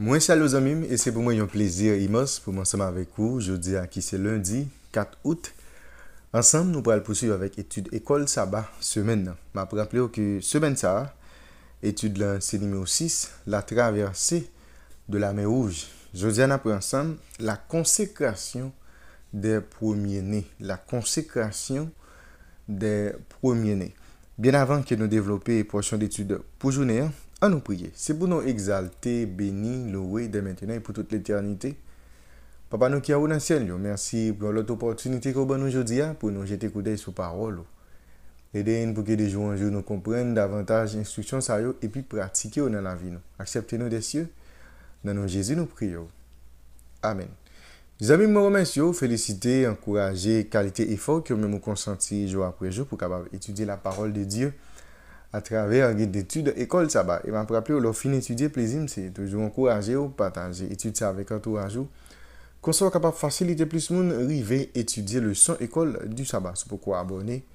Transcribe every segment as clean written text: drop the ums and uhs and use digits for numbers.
Moi, salut aux amis, et c'est pour moi un plaisir immense pour m'ensemble avec vous. Je dis à qui c'est lundi 4 août. Ensemble, nous pourrons poursuivre avec étude école sabbat semaine. Je vais rappeler que semaine ça, étude là, c'est numéro 6, la traversée de la mer Rouge. Je dis à nous ensemble la consécration des premiers-nés. La consécration des premiers-nés. Bien avant que nous développions les portions d'études pour journée, à nous prier. C'est pour nous exalter, bénir, louer dès maintenant et pour toute l'éternité. Papa nous qui a dans le ciel, merci pour l'autre opportunité que vous nous aujourd'hui pour nous jeter coup d'œil sur parole. Aidez-nous pour que des jours en jour nous comprenions davantage l'instruction et puis pratiquer dans la vie. Acceptez-nous des cieux. Dans nos Jésus nous prions. Amen. Les amis, je vous remercie, féliciter, encourager, qualité, effort que nous consenti jour après jour pour capable étudier la parole de Dieu à travers un guide d'études école sabbat. Et m'a rappelé le fin étudier plaisir, c'est toujours encourager ou partager étudier ça avec entourage qu'on soit capable de faciliter plus monde arriver étudier le son école du sabbat. C'est pourquoi abonner,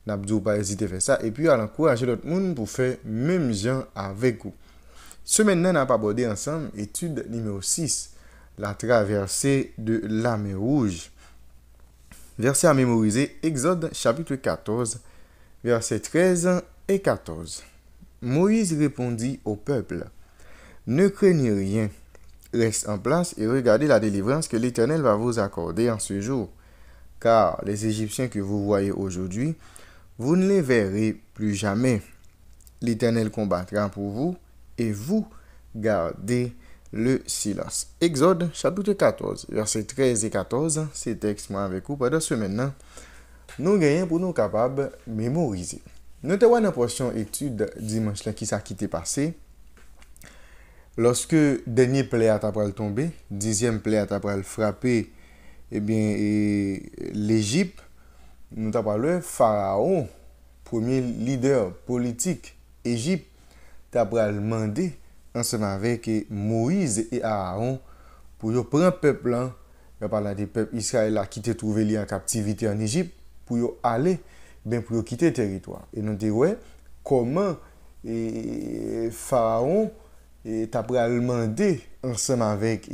n'abdou pas hésiter à faire ça et puis à encourager l'autre monde pour faire même gens avec vous. Ce maintenant n'a pas abordé ensemble étude numéro 6, la traversée de la mer Rouge. Verset à mémoriser, Exode chapitre 14, versets 13 et 14. Moïse répondit au peuple, ne craignez rien, reste en place et regardez la délivrance que l'Éternel va vous accorder en ce jour. Car les Égyptiens que vous voyez aujourd'hui, vous ne les verrez plus jamais. L'Éternel combattra pour vous et vous gardez le silence. Exode chapitre 14, versets 13 et 14, c'est texte moi avec vous pendant ce maintenant. Nous gagnons pour nous capables de mémoriser. Nous avons une portion étude dimanche là qui s'est quitté passé. Lorsque dernier plaie a tombé, dixième plaie a frappé, eh bien, l'Égypte, nous avons parlé Pharaon, premier leader politique Égypte, a demandé ensemble avec Moïse et Aaron pour prendre le peuple, il parle des peuples Israël qui étaient trouvés en captivité en Égypte, pour aller pour quitter le territoire. Et nous disons, ouais, comment Pharaon t'a demandé ensemble avec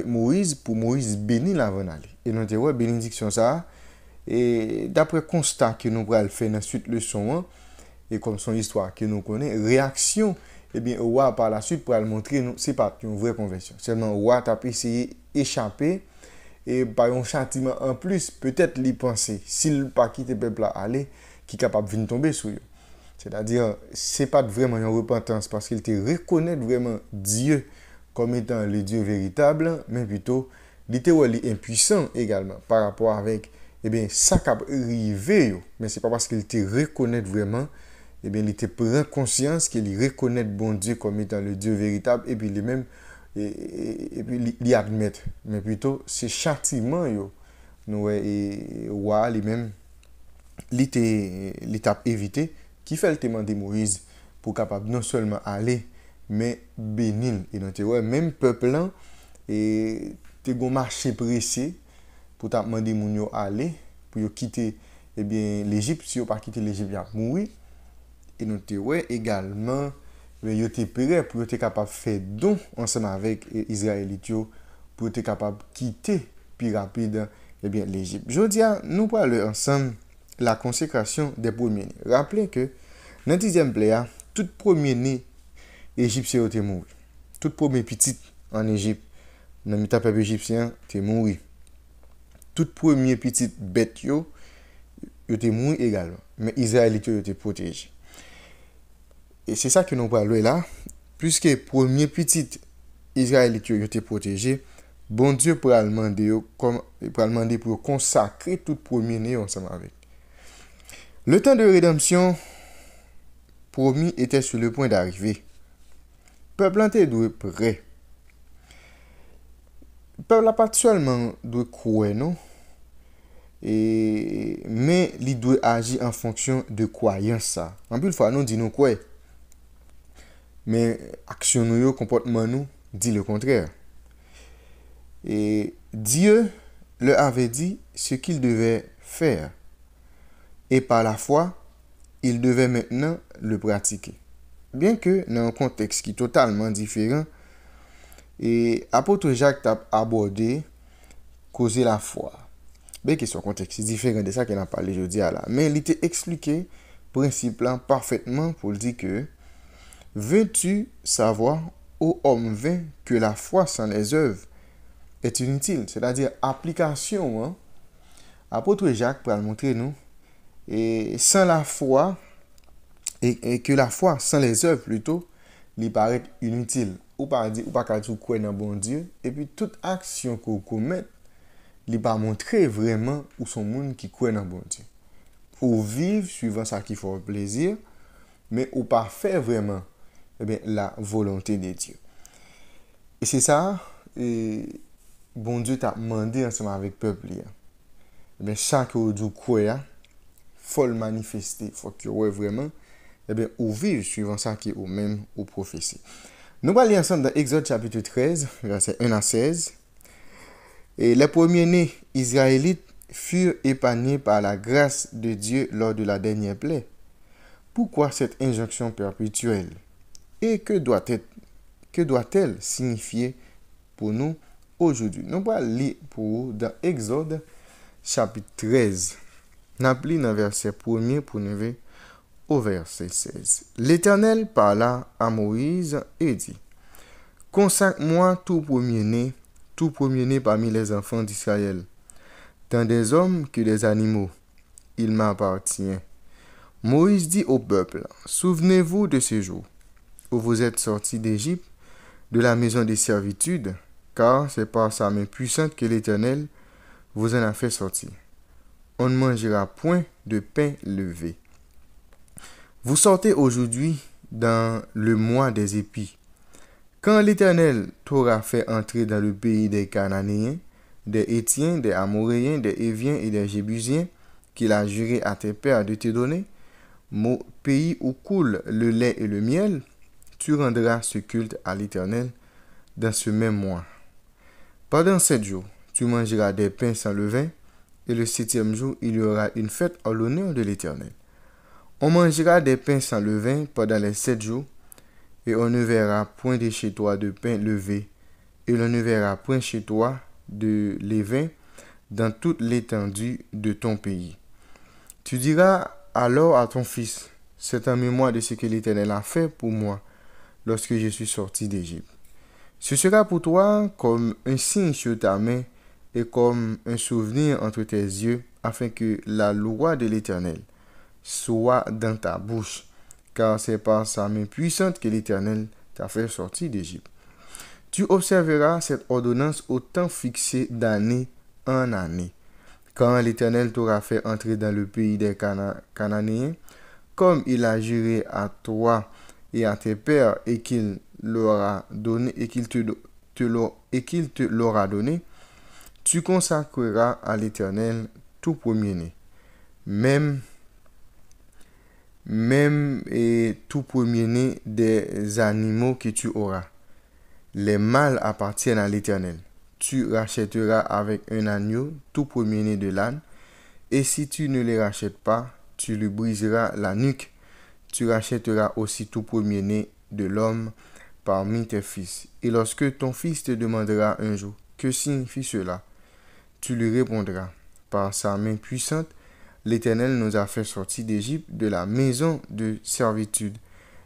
Moïse pour Moïse bénir l'avant d'aller. Et nous disons, ouais, bénédiction ça. Et d'après constat que nous allons faire dans la suite leçon, et comme son histoire que nous connaissons, réaction, eh bien, roi par la suite pour le montrer, c'est pas une vraie conversion. Seulement, roi t'a essayé d'échapper. Et par un châtiment en plus, peut-être l'y penser, s'il pas quitté le peuple à aller, qui est capable de venir tomber sur eux. C'est-à-dire, c'est pas vraiment une repentance parce qu'il te reconnaît vraiment Dieu comme étant le Dieu véritable, mais plutôt, il était impuissant également par rapport avec, eh bien, ça qui arrivé, mais c'est pas parce qu'il te reconnaît vraiment, eh bien, il te prend conscience qu'il reconnaît bon Dieu comme étant le Dieu véritable, et puis il est même et puis l'y admettre mais plutôt c'est châtiment yo nous et roi lui-même l'étape évité qui fait le demander Moïse pour capable non seulement aller mais bénir et donc ouais même peuple là et te gon marché pressé pour t'a demander moun yo aller pour yo quitter eh bien l'Égypte si yo pas quitter l'Égypte y a mourir et nous te ouais également mais yo te prêt pour être capable de faire don ensemble avec Israélites pour être capable de quitter plus rapide eh bien l'Égypte. Je dis nous parlons ensemble la consécration des premiers-nés. Rappelez que dans 10e plaie, tout premier-né égyptien était mort. Tout premier petit en Égypte dans le peuple égyptien était mort. Tout premier petit bête yo était mort également. Mais Israélites étaient protégés. Et c'est ça que nous parlons là. Puisque premier petit Israélite était protégé, bon Dieu pour demander pour consacrer tout premier-né ensemble avec. Le temps de rédemption promis était sur le point d'arriver. Peuple était prêt. Peuple n'a pas seulement doit croire non, mais il doit agir en fonction de croyance ça. En plus fois nous dit nous quoi. Mais action nous, comportement nous, dit le contraire. Et Dieu leur avait dit ce qu'ils devaient faire. Et par la foi, ils devaient maintenant le pratiquer. bien que dans un contexte qui est totalement différent, et apôtre Jacques t'a abordé causer la foi. Bien que son contexte est différent de ça qu'il a parlé jeudi à là. Mais il était expliqué principe là parfaitement pour dire que veux-tu savoir, ô homme vain, que la foi sans les œuvres est inutile, c'est-à-dire application. Hein? Apôtre Jacques pour le montrer nous, et sans la foi, et que la foi sans les œuvres plutôt, lui paraît inutile. Ou pas dire, ou pas qu'à tout croire dans bon Dieu, et puis toute action qu'on commet, lui pas montrer vraiment où sont monde qui croit dans bon Dieu. Ou vivre suivant ça qui fait plaisir, mais ou pas faire vraiment eh bien, la volonté de Dieu. Et c'est ça, bon Dieu t'a demandé ensemble avec le peuple. Eh bien, chaque jour du croit, faut le manifester, faut que ouais vraiment, eh bien, ou vivre suivant ça qui est ou même ou prophétie. Nous allons lire ensemble dans Exode chapitre 13, versets 1 à 16. Et les premiers-nés israélites furent épargnés par la grâce de Dieu lors de la dernière plaie. Pourquoi cette injonction perpétuelle? Et que doit-elle signifier pour nous aujourd'hui? Nous allons lire pour vous dans Exode chapitre 13. Nous allons lire dans verset 1er pour nous au verset 16. L'Éternel parla à Moïse et dit, consacre-moi tout premier-né parmi les enfants d'Israël, tant des hommes que des animaux. Il m'appartient. Moïse dit au peuple, souvenez-vous de ce jour où vous êtes sortis d'Égypte, de la maison des servitudes, car c'est par sa main puissante que l'Éternel vous en a fait sortir. On ne mangera point de pain levé. Vous sortez aujourd'hui dans le mois des épis. Quand l'Éternel t'aura fait entrer dans le pays des Cananéens, des Hétiens, des Amoréens, des Éviens et des Jébusiens, qu'il a juré à tes pères de te donner, pays où coule le lait et le miel, tu rendras ce culte à l'Éternel dans ce même mois. Pendant 7 jours, tu mangeras des pains sans levain, et le 7e jour, il y aura une fête en l'honneur de l'Éternel. On mangera des pains sans levain pendant les 7 jours, et on ne verra point de chez toi de pain levé, et l'on ne verra point chez toi de levain dans toute l'étendue de ton pays. Tu diras alors à ton fils, c'est en mémoire de ce que l'Éternel a fait pour moi lorsque je suis sorti d'Égypte. Ce sera pour toi comme un signe sur ta main et comme un souvenir entre tes yeux, afin que la loi de l'Éternel soit dans ta bouche, car c'est par sa main puissante que l'Éternel t'a fait sortir d'Égypte. Tu observeras cette ordonnance au temps fixé d'année en année, quand l'Éternel t'aura fait entrer dans le pays des Cananéens, comme il a juré à toi et à tes pères, et qu'il l'aura donné, et qu'il te l'aura donné, tu consacreras à l'Éternel tout premier-né, même et tout premier-né des animaux que tu auras. Les mâles appartiennent à l'Éternel. Tu rachèteras avec un agneau tout premier-né de l'âne, et si tu ne les rachètes pas, tu lui briseras la nuque. Tu rachèteras aussi tout premier-né de l'homme parmi tes fils. Et lorsque ton fils te demandera un jour, que signifie cela? Tu lui répondras, par sa main puissante, l'Éternel nous a fait sortir d'Égypte de la maison de servitude.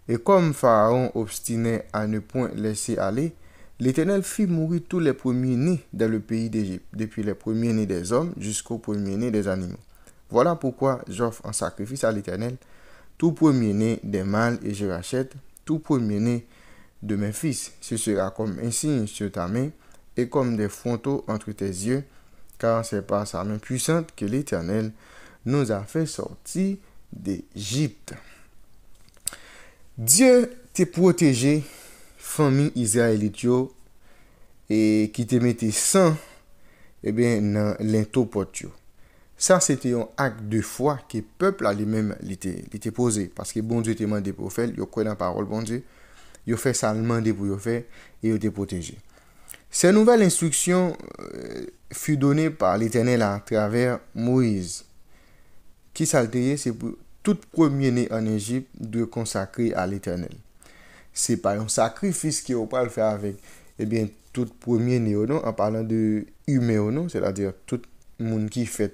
Et comme Pharaon obstinait à ne point laisser aller, l'Éternel fit mourir tous les premiers-nés dans le pays d'Égypte, depuis les premiers-nés des hommes jusqu'aux premiers-nés des animaux. Voilà pourquoi j'offre en sacrifice à l'Éternel tout premier-né des mâles et je rachète tout premier-né de mes fils. Ce sera comme un signe sur ta main et comme des frontaux entre tes yeux, car c'est par sa main puissante que l'Éternel nous a fait sortir d'Égypte. Dieu t'a protégé, famille israélite, et qui te mettait sang, dans l'intopot. Ça, c'était un acte de foi que le peuple a lui-même l'était posé. Parce que bon Dieu t'a demandé pour faire, il a cru dans la parole, bon Dieu. Il a fait ça, il a demandé pour faire, et il a été protégé. Ces nouvelles instructions furent données par l'Éternel à travers Moïse. Qui s'altérait, c'est pour tout premier-né en Égypte de consacrer à l'Éternel. c'est pas un sacrifice qui on le faire avec eh bien tout premier-né non en parlant de humain non, c'est-à-dire tout monde qui fait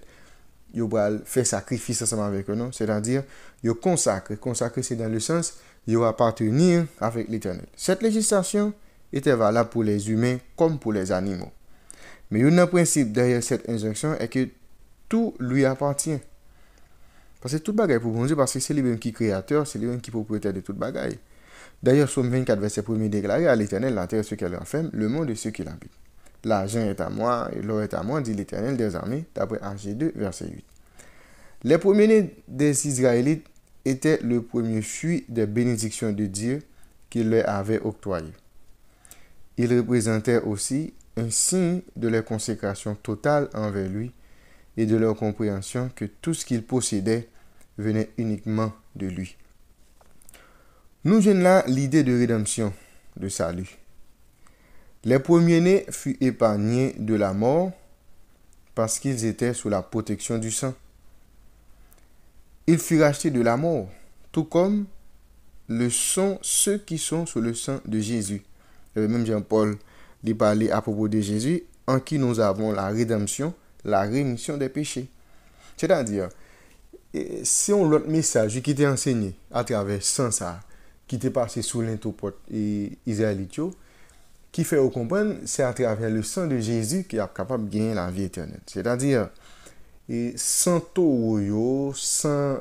yo pral faire sacrifice ensemble avec eux non, c'est-à-dire yo consacré c'est dans le sens yo appartenir avec l'Éternel. Cette législation était valable pour les humains comme pour les animaux. Mais un principe derrière cette injonction est que tout lui appartient. Parce que tout bagaille pour bon Dieu, parce que c'est lui-même qui est créateur, c'est lui-même qui est propriétaire de toute bagaille. D'ailleurs, Somme 24, verset 1er déclaré à l'Éternel, la terre est ce qu'elle renferme, le monde et ceux qui l'habitent. L'argent est à moi et l'or est à moi, dit l'Éternel des armées, d'après Ag 2, verset 8. Les premiers-nés des Israélites étaient le premier fruit des bénédictions de Dieu qu'il leur avait octroyées. Ils représentaient aussi un signe de leur consécration totale envers lui et de leur compréhension que tout ce qu'ils possédaient venait uniquement de lui. Nous jeunes là l'idée de rédemption, de salut. Les premiers-nés furent épargnés de la mort parce qu'ils étaient sous la protection du sang. Ils furent rachetés de la mort, tout comme le sont ceux qui sont sous le sang de Jésus. Et même Jean-Paul dit parler à propos de Jésus, en qui nous avons la rédemption, la rémission des péchés. C'est-à-dire, si on l'autre message qui était enseigné à travers sang ça, qui était passé sous l'intopote et israélite, qui fait comprendre, c'est à travers le sang de Jésus qui est capable de gagner la vie éternelle. C'est-à-dire, sans taureau, sans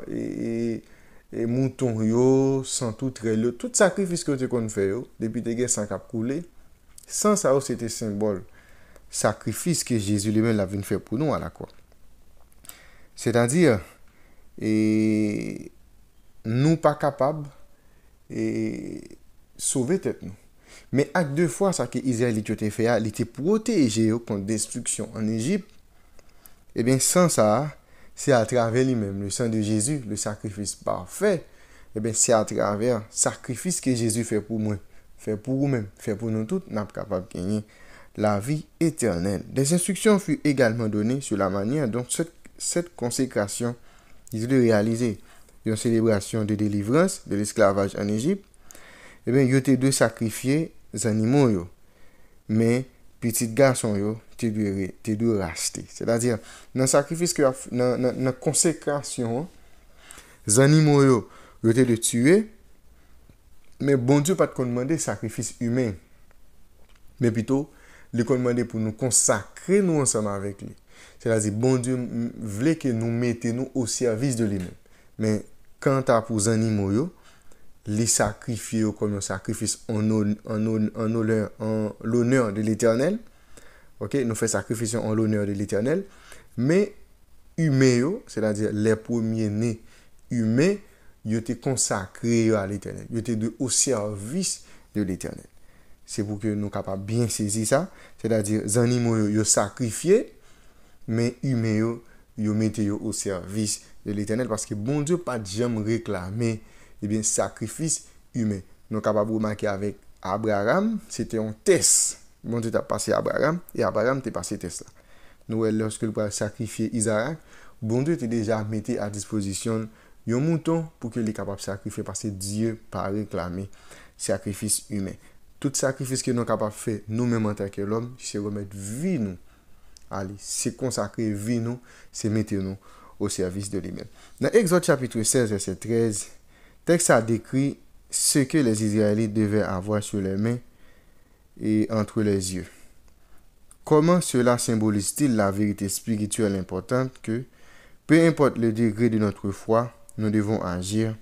mouton, sans tout trello, tout sacrifice que tu as fait, depuis que tu as coulé, sans ça, c'était symbole sacrifice que Jésus lui-même l'a venu faire pour nous à la croix. C'est-à-dire, nous pas capables de sauver tête nous. Mais acte deux fois, ça que Israël a fait, il était protégé contre destruction en Égypte. Eh bien, sans ça, c'est à travers lui-même, le sang de Jésus, le sacrifice parfait. Eh bien, c'est à travers le sacrifice que Jésus fait pour moi, fait pour vous-même, fait pour nous tous, nous sommes capables de gagner la vie éternelle. Des instructions furent également données sur la manière dont cette consécration est réalisée. Une célébration de délivrance de l'esclavage en Égypte. Eh bien, il était de sacrifier les animaux, mais petit garçon, tu dois racheter. C'est-à-dire, dans le sacrifice, dans la consécration, les animaux, ils étaient de tuer, mais bon Dieu pas de demander sacrifice humain. Mais plutôt, il demandé pour nous consacrer nous ensemble avec lui. C'est-à-dire, bon Dieu voulait que nous mettions au service de lui-même. Mais quant à pour les animaux, les sacrifier comme un sacrifice en l'honneur de l'Éternel. Ok, nous faisons sacrifice en l'honneur de l'Éternel. Mais humains, c'est-à-dire les premiers-nés humains, ils étaient consacrés à l'Éternel. Ils étaient au service de l'Éternel. C'est pour que nous soyons capables de bien saisir ça. C'est-à-dire, les animaux, ils sacrifiés, mais humains, ils mettaient au service de l'Éternel. Parce que bon Dieu pas jamais réclamé sacrifice humain. Nous sommes capables de remarquer avec Abraham, c'était un test. Bon Dieu t'a passé Abraham, et Abraham t'a passé test là. Nous, lorsque il va sacrifier Isaac, bon Dieu t'a déjà mis à disposition un mouton pour qu'il soit capable de sacrifier parce que Dieu pas réclamé sacrifice humain. Tout sacrifice que nous sommes capables de faire nous-mêmes en tant que l'homme, c'est remettre vie nous. Allez, c'est consacrer vie nous, c'est mettre nous au service de lui-même. Dans Exode chapitre 16, verset 13, le texte a décrit ce que les Israélites devaient avoir sur les mains et entre les yeux. Comment cela symbolise-t-il la vérité spirituelle importante que, peu importe le degré de notre foi, nous devons agir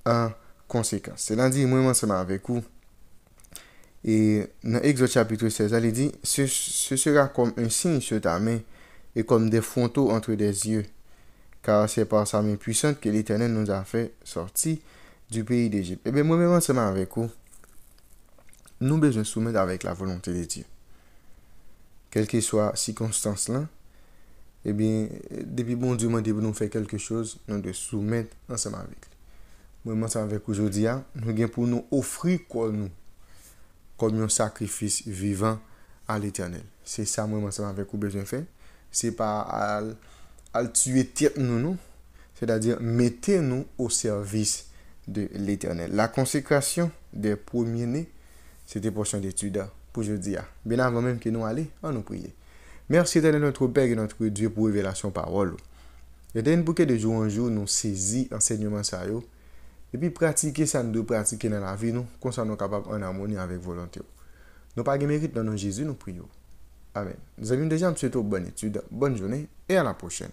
en conséquence. C'est-à-dire, moi, ensemble avec vous, et dans Exode chapitre 16, il dit, ce sera comme un signe sur ta main et comme des frontaux entre des yeux, car c'est par sa main puissante que l'Éternel nous a fait sortir du pays d'Égypte. Eh bien, moi-même, ensemble avec vous, nous devons soumettre avec la volonté de Dieu. Quelle que soit la circonstance là, eh bien, depuis bon Dieu m'a dit pour nous faire quelque chose, nous devons soumettre ensemble avec lui. Moi, ensemble avec aujourd'hui, nous avons pour nous offrir quoi nous, comme un sacrifice vivant à l'Éternel. C'est ça, moi, ensemble avec vous, besoin de faire. C'est pas à tuer tête nous, c'est-à-dire mettez-nous au service de l'Éternel. La consécration des premiers-nés, c'était portion d'étude pour jeudi. Bien avant même que nous allions, on nous prier. Merci Éternel notre Père et notre Dieu pour révélation parole. Et d'un bouquet de jour en jour, nous saisissons enseignement ça et puis pratiquer ça nous pratiquer dans la vie nous, comme ça nous capables en harmonie avec volonté. Nous pas de mérite dans nos Jésus, nous prions. Amen. Nous avons déjà une bonne étude, bonne journée et à la prochaine.